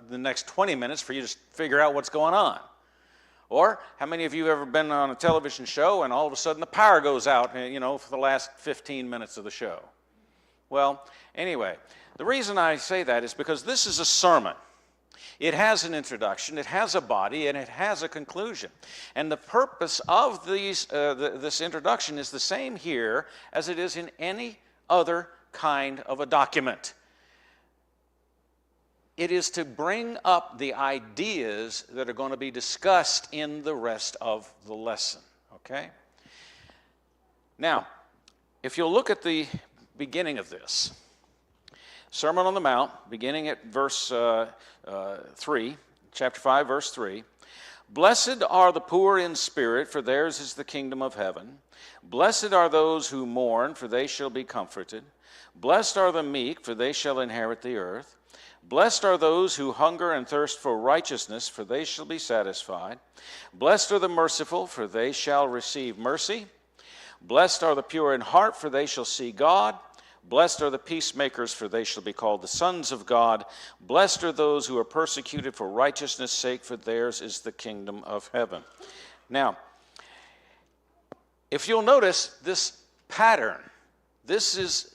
the next 20 minutes for you to figure out what's going on. Or how many of you have ever been on a television show and all of a sudden the power goes out, for the last 15 minutes of the show? Well, anyway, the reason I say that is because this is a sermon. It has an introduction, it has a body, and it has a conclusion. And the purpose of this introduction is the same here as it is in any other kind of a document. It is to bring up the ideas that are going to be discussed in the rest of the lesson, okay? Now, if you'll look at the beginning of this, Sermon on the Mount, beginning at verse 3, chapter 5, verse 3. Blessed are the poor in spirit, for theirs is the kingdom of heaven. Blessed are those who mourn, for they shall be comforted. Blessed are the meek, for they shall inherit the earth. Blessed are those who hunger and thirst for righteousness, for they shall be satisfied. Blessed are the merciful, for they shall receive mercy. Blessed are the pure in heart, for they shall see God. Blessed are the peacemakers, for they shall be called the sons of God. Blessed are those who are persecuted for righteousness' sake, for theirs is the kingdom of heaven. Now, if you'll notice this pattern, this is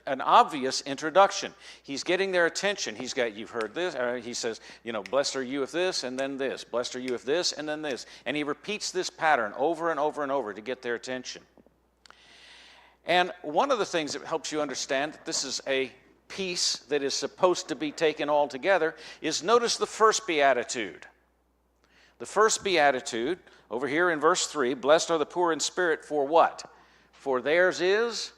an obvious introduction. He's getting their attention. You've heard this. He says, blessed are you if this, and then this. Blessed are you if this, and then this. And he repeats this pattern over and over and over to get their attention. And one of the things that helps you understand that this is a piece that is supposed to be taken all together is notice the first beatitude. The first beatitude, over here in verse 3, blessed are the poor in spirit, for what? For theirs is?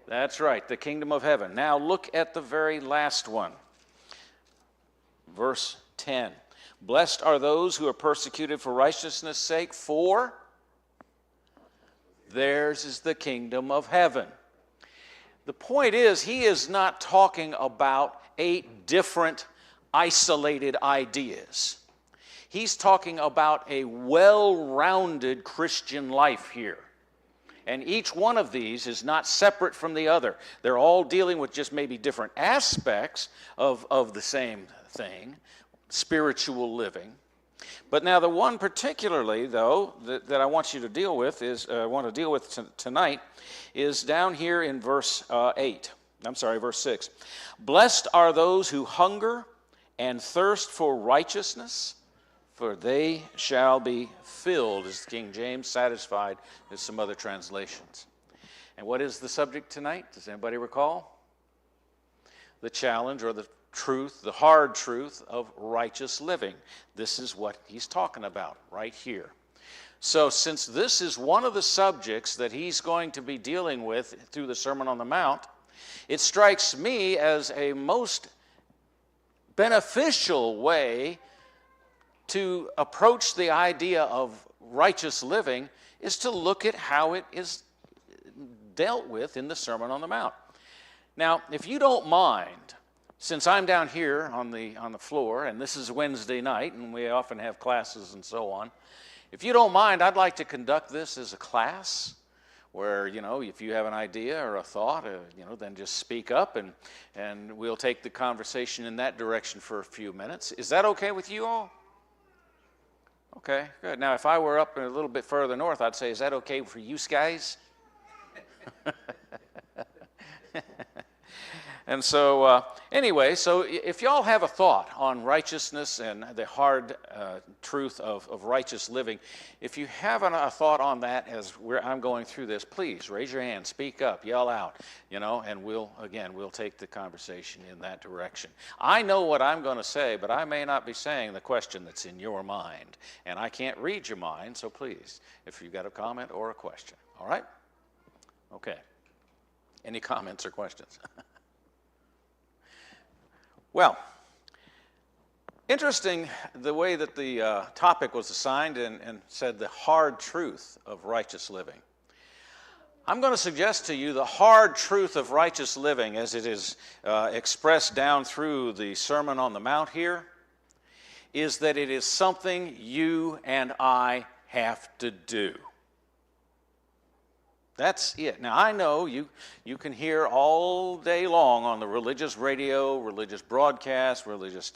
That's right, the kingdom of heaven. Now look at the very last one. Verse 10. Blessed are those who are persecuted for righteousness' sake, for theirs is the kingdom of heaven. The point is, he is not talking about 8 different isolated ideas. He's talking about a well-rounded Christian life here. And each one of these is not separate from the other. They're all dealing with just maybe different aspects of the same thing, spiritual living. But now the one particularly, though, that I want you to deal with tonight is down here in verse 6. Blessed are those who hunger and thirst for righteousness, for they shall be filled, as King James, satisfied, as some other translations. And what is the subject tonight? Does anybody recall? The challenge or the truth, the hard truth of righteous living. This is what he's talking about right here. So since this is one of the subjects that he's going to be dealing with through the Sermon on the Mount, it strikes me as a most beneficial way to approach the idea of righteous living is to look at how it is dealt with in the Sermon on the Mount. Now, if you don't mind, since I'm down here on the floor, and this is Wednesday night, and we often have classes and so on, if you don't mind, I'd like to conduct this as a class where, if you have an idea or a thought, then just speak up, and we'll take the conversation in that direction for a few minutes. Is that okay with you all? Okay, good. Now, if I were up a little bit further north, I'd say, is that okay for you guys? And so, anyway, so if y'all have a thought on righteousness and the hard truth of righteous living, if you have a thought on that as I'm going through this, please raise your hand, speak up, yell out, and we'll take the conversation in that direction. I know what I'm going to say, but I may not be saying the question that's in your mind, and I can't read your mind, so please, if you've got a comment or a question, all right? Okay. Any comments or questions? Well, interesting the way that the topic was assigned and said the hard truth of righteous living. I'm going to suggest to you the hard truth of righteous living as it is expressed down through the Sermon on the Mount here is that it is something you and I have to do. That's it. Now, I know you can hear all day long on the religious radio, religious broadcast, religious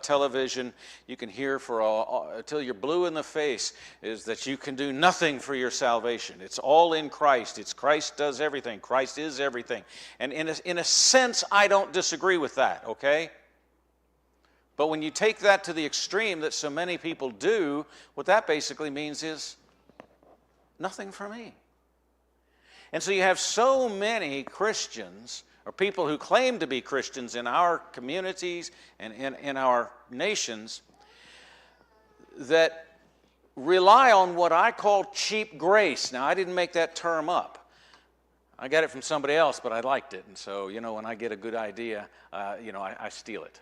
television. You can hear until you're blue in the face is that you can do nothing for your salvation. It's all in Christ. It's Christ does everything. Christ is everything. And in a sense, I don't disagree with that, okay? But when you take that to the extreme that so many people do, what that basically means is nothing for me. And so you have so many Christians, or people who claim to be Christians in our communities and in our nations, that rely on what I call cheap grace. Now, I didn't make that term up. I got it from somebody else, but I liked it. And so, when I get a good idea, I steal it.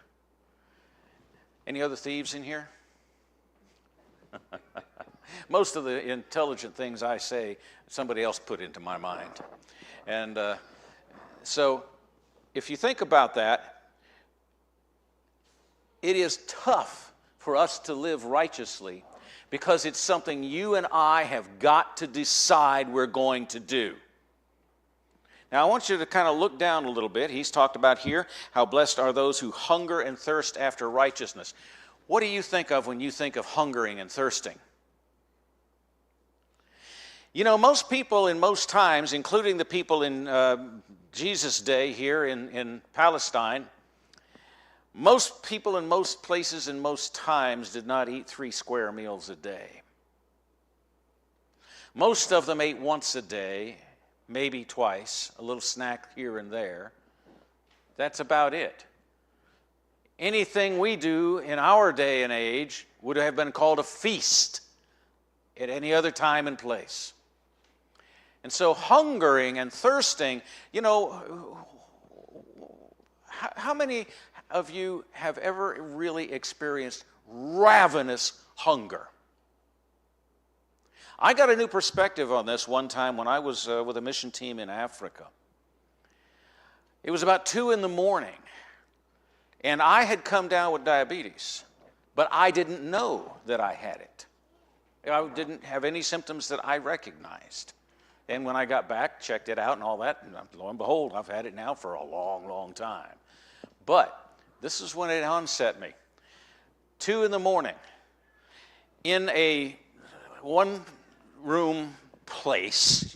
Any other thieves in here? Most of the intelligent things I say, somebody else put into my mind. And so if you think about that, it is tough for us to live righteously because it's something you and I have got to decide we're going to do. Now, I want you to kind of look down a little bit. He's talked about here how blessed are those who hunger and thirst after righteousness. What do you think of when you think of hungering and thirsting? Most people in most times, including the people in Jesus' day here in Palestine, most people in most places and most times did not eat 3 square meals a day. Most of them ate once a day, maybe twice, a little snack here and there. That's about it. Anything we do in our day and age would have been called a feast at any other time and place. And so hungering and thirsting, how many of you have ever really experienced ravenous hunger? I got a new perspective on this one time when I was with a mission team in Africa. It was about 2 a.m, and I had come down with diabetes, but I didn't know that I had it. I didn't have any symptoms that I recognized. And when I got back, checked it out and all that, and lo and behold, I've had it now for a long, long time. But this is when it onset me. 2 a.m, in a one-room place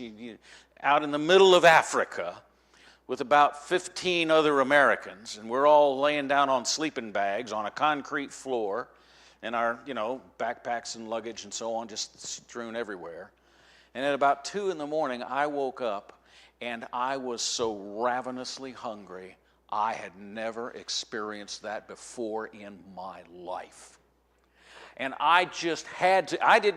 out in the middle of Africa with about 15 other Americans, and we're all laying down on sleeping bags on a concrete floor, and our, backpacks and luggage and so on just strewn everywhere. And at about 2 a.m, I woke up, and I was so ravenously hungry, I had never experienced that before in my life. And I just had to, I didn't